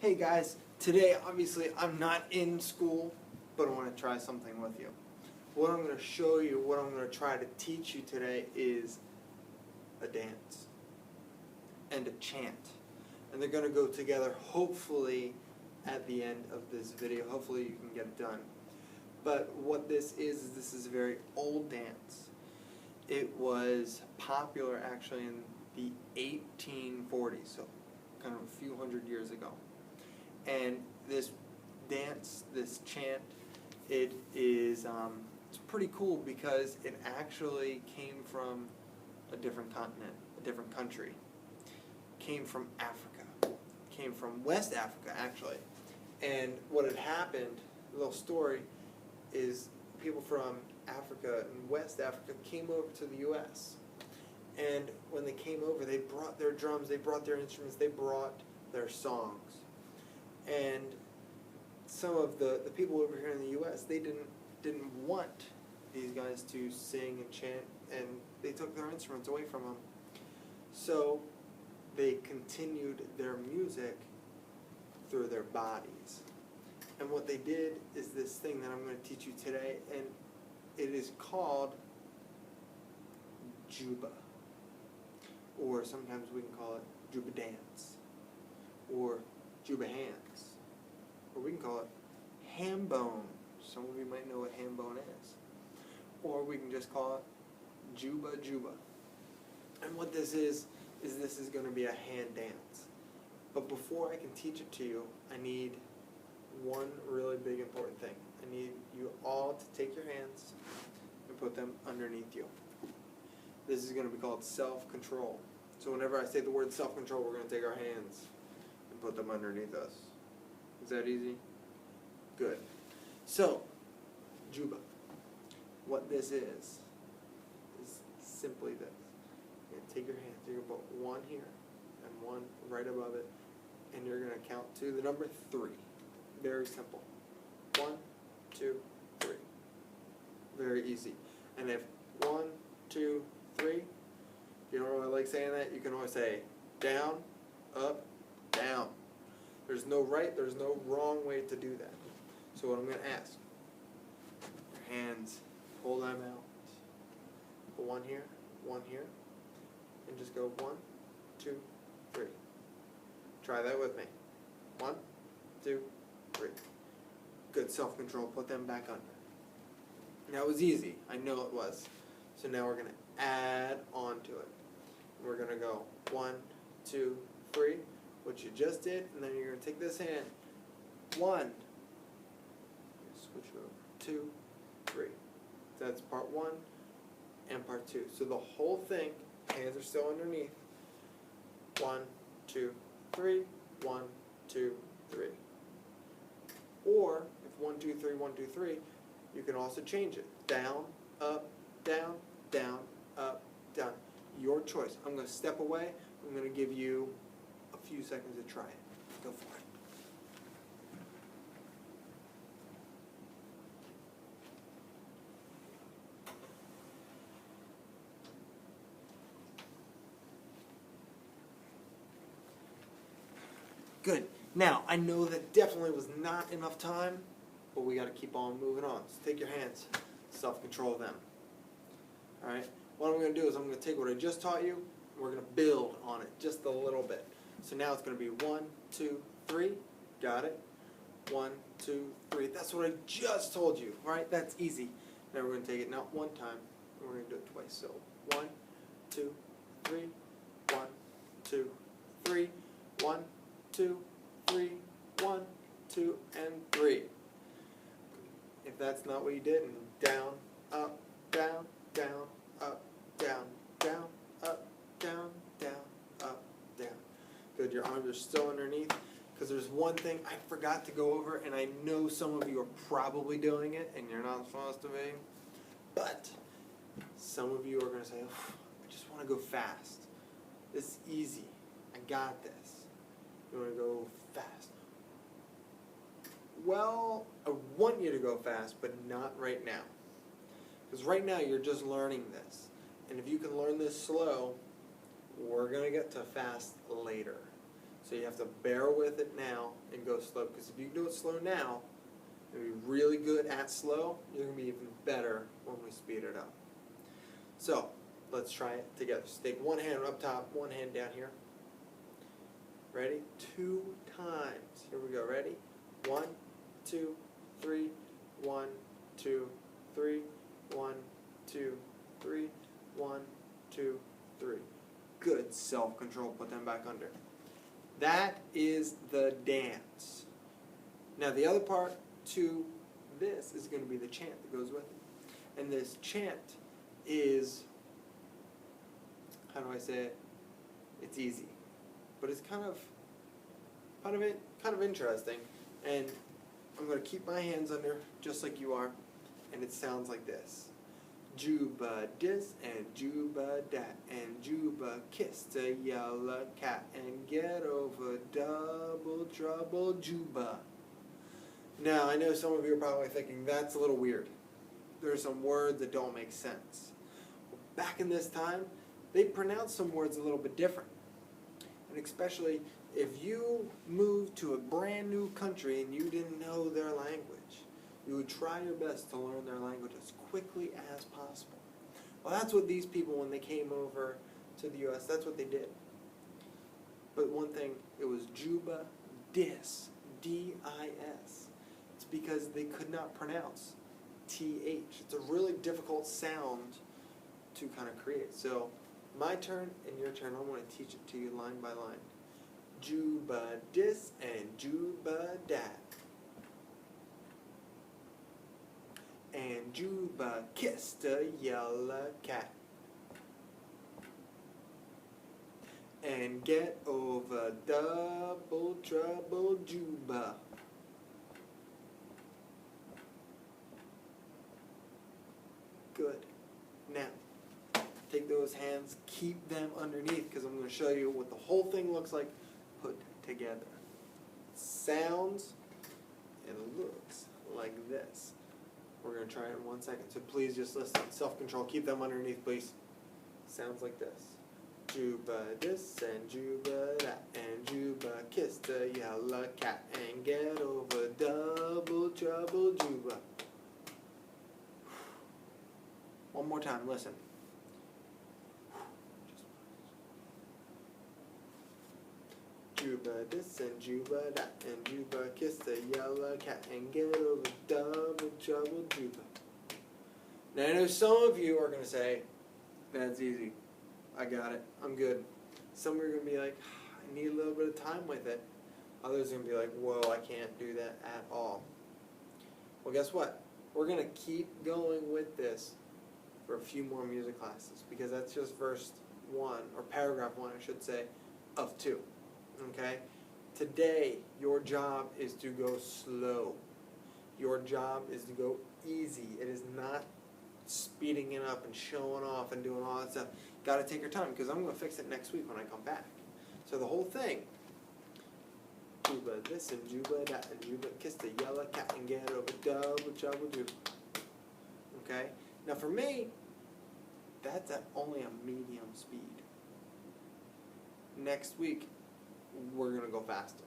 Hey guys, today obviously I'm not in school, but I want to try something with you. What I'm going to show you, what I'm going to try to teach you today is a dance and a chant. And they're going to go together hopefully at the end of this video. Hopefully you can get it done. But what this is a very old dance. It was popular actually in the 1840s, so kind of a few hundred years ago. And this dance, this chant, it is it's pretty cool because it actually came from a different continent, a different country. Came from Africa. Came from West Africa actually. And what had happened, a little story, is people from Africa and West Africa came over to the US. And when they came over, they brought their drums, they brought their instruments, they brought their songs. And some of the people over here in the US, they didn't want these guys to sing and chant, and they took their instruments away from them. So they continued their music through their bodies. And what they did is this thing that I'm going to teach you today, and it is called Juba. Or sometimes we can call it Juba Dance. Or Juba Hands. Or we can call it ham bone. Some of you might know what ham bone is. Or we can just call it Juba Juba. And what this is this is going to be a hand dance. But before I can teach it to you, I need one really big important thing. I need you all to take your hands and put them underneath you. This is going to be called self-control. So whenever I say the word self-control, we're going to take our hands and put them underneath us. Is that easy? Good. So, Juba. What this is simply this. You're going to take your hands, you're going to put one here and one right above it, and you're going to count to the number 3. Very simple. 1, 2, 3. Very easy. And if 1, 2, 3, you don't really like saying that, you can always say down, up, down. There's no right, there's no wrong way to do that. So what I'm going to ask, your hands, hold them out. Put one here, and just go 1, 2, 3. Try that with me. 1, 2, 3. Good, self-control, put them back under. Now it was easy, I know it was. So now we're going to add on to it. We're going to go 1, 2, 3, what you just did, and then you're going to take this hand. 1, switch it over, 2, 3. That's part 1 and part 2. So the whole thing, hands are still underneath. 1, 2, 3, 1, 2, 3. Or, if 1, 2, 3, 1, 2, 3, you can also change it. Down, up, down, down, up, down. Your choice. I'm going to step away. I'm going to give you a few seconds to try it. Go for it. Good. Now, I know that definitely was not enough time, but we got to keep on moving on. So take your hands, self-control them. Alright? What I'm going to do is I'm going to take what I just taught you, and we're going to build on it just a little bit. So now it's going to be 1, 2, 3. Got it? 1, 2, 3. That's what I just told you. Alright? That's easy. Now we're going to take it not one time, we're going to do it twice. So 1, 2, 3. 1, 2, 3. 1, 2, 3, 1, 2, and 3. If that's not what you did, and down, up, down, down, up, down, down, up, down, down, up, down. Good, your arms are still underneath, because there's one thing I forgot to go over, and I know some of you are probably doing it, and you're not supposed to be, but some of you are going to say, oh, I just want to go fast. This is easy. I got this. You want to go fast. Well, I want you to go fast, but not right now. Because right now you're just learning this. And if you can learn this slow, we're going to get to fast later. So you have to bear with it now and go slow, because if you do it slow now, you'll be really good at slow, you're going to be even better when we speed it up. So, let's try it together. So take one hand up top, one hand down here. Ready? 2 times. Here we go. Ready? 1, 2, 3, 1, 2, 3, 1, 2, 3, 1, 2, 3. Good self-control. Put them back under. That is the dance. Now the other part to this is going to be the chant that goes with it. And this chant is, how do I say it? It's easy, but it's kind of interesting. And I'm going to keep my hands under just like you are, and it sounds like this. Juba dis and Juba dat, and Juba kissed a yellow cat and get over double trouble Juba. Now I know some of you are probably thinking that's a little weird. There are some words that don't make sense. Well, back in this time, they pronounced some words a little bit different. And especially if you moved to a brand new country and you didn't know their language, you would try your best to learn their language as quickly as possible. Well, that's what these people, when they came over to the U.S., that's what they did. But one thing, it was Juba dis, D-I-S. It's because they could not pronounce T-H. It's a really difficult sound to kind of create. So my turn and your turn, I want to teach it to you line by line. Juba dis and Juba dat. And Juba kissed a yellow cat. And get over double trouble Juba. Good. Now, take those hands, keep them underneath, because I'm going to show you what the whole thing looks like put together. Sounds and looks like this. We're going to try it in 1 second, so please just listen. Self-control, keep them underneath, please. Sounds like this. Juba this and Juba that, and Juba kissed a yellow cat, and get over double trouble Juba. One more time, listen. Juba this and Juba that, and Juba kissed a yellow cat, and get over double trouble Juba. Now I know some of you are going to say, that's easy. I got it. I'm good. Some are going to be like, I need a little bit of time with it. Others are going to be like, whoa, I can't do that at all. Well, guess what? We're going to keep going with this for a few more music classes, because that's just verse 1, or paragraph 1, I should say, of 2. Okay? Today, your job is to go slow. Your job is to go easy. It is not speeding it up and showing off and doing all that stuff. Got to take your time, because I'm going to fix it next week when I come back. So the whole thing, Juba this and Juba that, and Juba kissed a yellow cat and get over double trouble Juba. Okay? Now for me, that's at only a medium speed. Next week, we're going to go faster.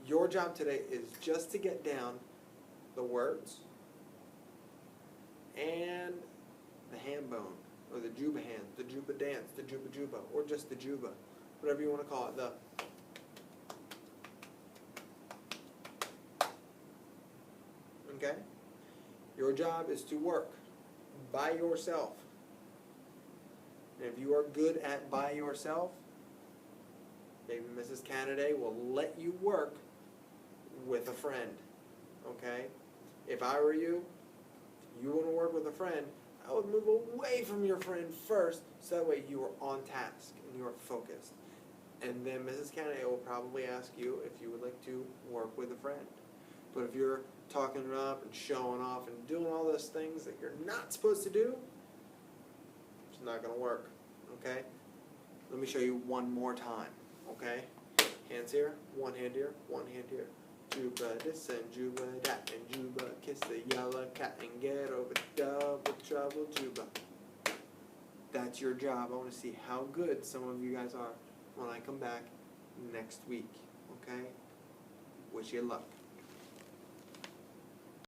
Your job today is just to get down the words and the hand bone, or the Juba hands, the Juba dance, the Juba Juba, or just the Juba, whatever you want to call it. The okay? Your job is to work by yourself. And if you are good at by yourself, maybe Mrs. Canada will let you work with a friend. Okay? If I were you, if you want to work with a friend, I would move away from your friend first, so that way you are on task and you are focused. And then Mrs. Canada will probably ask you if you would like to work with a friend. But if you're talking it up and showing off and doing all those things that you're not supposed to do, it's not going to work. Okay? Let me show you one more time. Okay? Hands here, one hand here, one hand here. Juba this and Juba that, and Juba kiss the yellow cat and get over double trouble Juba. That's your job. I want to see how good some of you guys are when I come back next week, okay? Wish you luck.